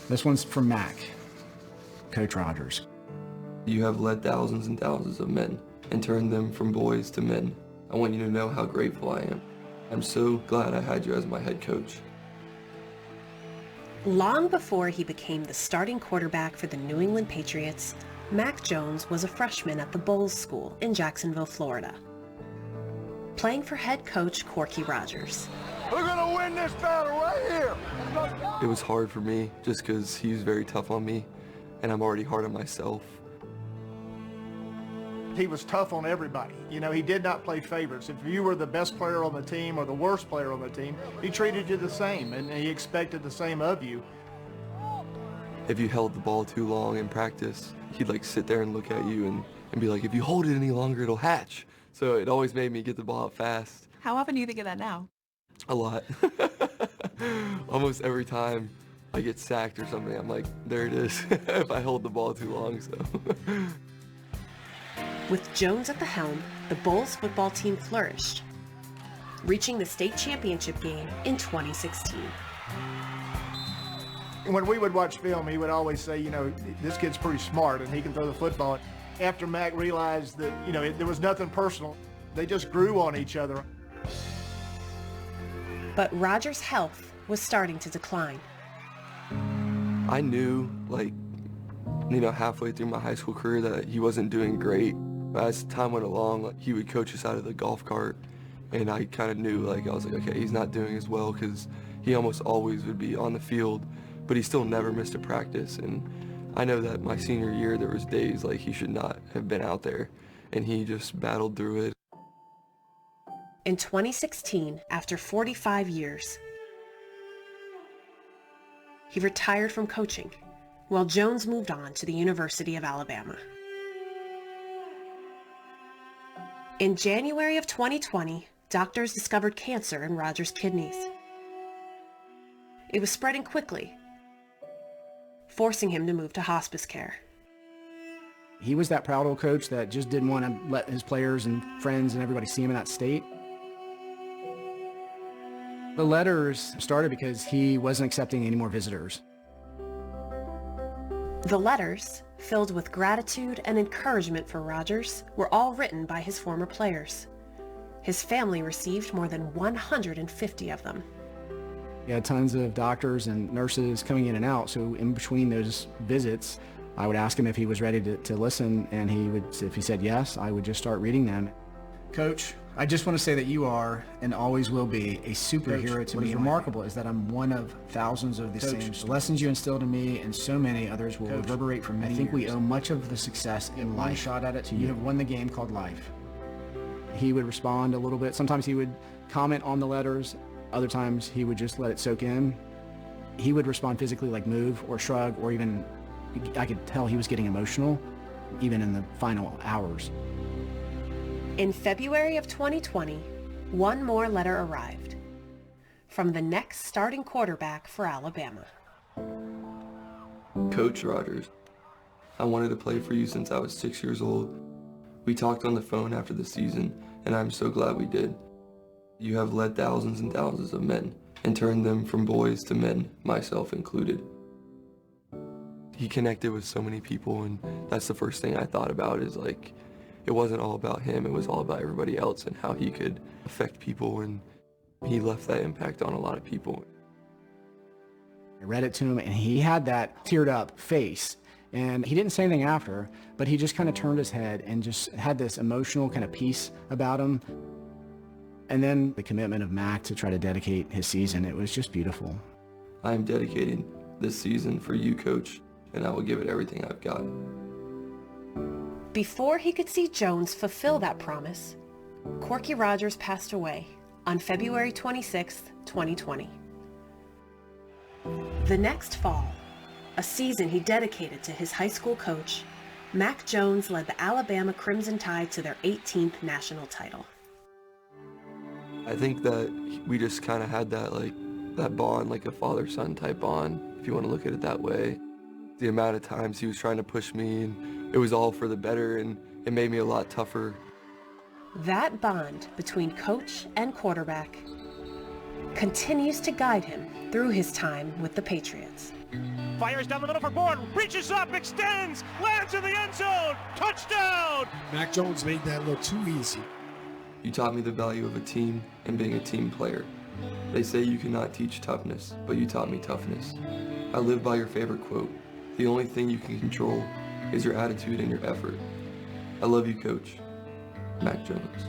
This one's from Mac, Coach Rogers. You have led thousands and thousands of men and turned them from boys to men. I want you to know how grateful I am. I'm so glad I had you as my head coach. Long before he became the starting quarterback for the New England Patriots, Mac Jones was a freshman at the Bolles School in Jacksonville, Florida, playing for head coach Corky Rogers. We're gonna win this battle right here. It was hard for me just because he was very tough on me, and I'm already hard on myself. He was tough on everybody. You know, he did not play favorites. If you were the best player on the team or the worst player on the team, he treated you the same, and he expected the same of you. If you held the ball too long in practice, he'd like sit there and look at you and be like, if you hold it any longer, it'll hatch. So it always made me get the ball out fast. How often do you think of that now? A lot. Almost every time I get sacked or something, I'm like, there it is, if I hold the ball too long, so. With Jones at the helm, the Bolles football team flourished, reaching the state championship game in 2016. When we would watch film, he would always say, you know, this kid's pretty smart and he can throw the football. After Mac realized that, you know, there was nothing personal, they just grew on each other. But Rogers' health was starting to decline. I knew, like, you know, halfway through my high school career that he wasn't doing great. As time went along, like, he would coach us out of the golf cart, and I kind of knew, like, I was like, okay, he's not doing as well because he almost always would be on the field, but he still never missed a practice. And I know that my senior year, there was days like he should not have been out there, and he just battled through it. In 2016, after 45 years, he retired from coaching, while Jones moved on to the University of Alabama. In January of 2020, doctors discovered cancer in Rogers' kidneys. It was spreading quickly, forcing him to move to hospice care. He was that proud old coach that just didn't want to let his players and friends and everybody see him in that state. The letters started because he wasn't accepting any more visitors. The letters, filled with gratitude and encouragement for Rogers, were all written by his former players. His family received more than 150 of them. He had tons of doctors and nurses coming in and out, so in between those visits, I would ask him if he was ready to listen, and if he said yes, I would just start reading them. Coach, I just want to say that you are, and always will be, a superhero to me. What is remarkable is that I'm one of thousands of the same. The lessons you instilled in me and so many others will reverberate for many years. I think we owe much of the success in life. One shot at it to you. You have won the game called life. He would respond a little bit. Sometimes he would comment on the letters. Other times he would just let it soak in. He would respond physically, like move or shrug, or even, I could tell he was getting emotional, even in the final hours. In February of 2020, one more letter arrived from the next starting quarterback for Alabama. Coach Rogers, I wanted to play for you since I was 6 years old. We talked on the phone after the season, and I'm so glad we did. You have led thousands and thousands of men and turned them from boys to men, myself included. He connected with so many people, and that's the first thing I thought about is like, it wasn't all about him, it was all about everybody else and how he could affect people, and he left that impact on a lot of people. I read it to him, and he had that teared up face, and he didn't say anything after, but he just kind of turned his head and just had this emotional kind of peace about him. And then the commitment of Mac to try to dedicate his season, it was just beautiful. I am dedicating this season for you, Coach, and I will give it everything I've got. Before he could see Jones fulfill that promise, Corky Rogers passed away on February 26, 2020. The next fall, a season he dedicated to his high school coach, Mac Jones led the Alabama Crimson Tide to their 18th national title. I think that we just kind of had that bond, like a father-son type bond, if you want to look at it that way. The amount of times he was trying to push me, and it was all for the better, and it made me a lot tougher. That bond between coach and quarterback continues to guide him through his time with the Patriots. Fires down the middle for Bourne. Reaches up, extends, lands in the end zone. Touchdown! Mac Jones made that look too easy. You taught me the value of a team and being a team player. They say you cannot teach toughness, but you taught me toughness. I live by your favorite quote. The only thing you can control is your attitude and your effort. I love you, Coach. Mac Jones.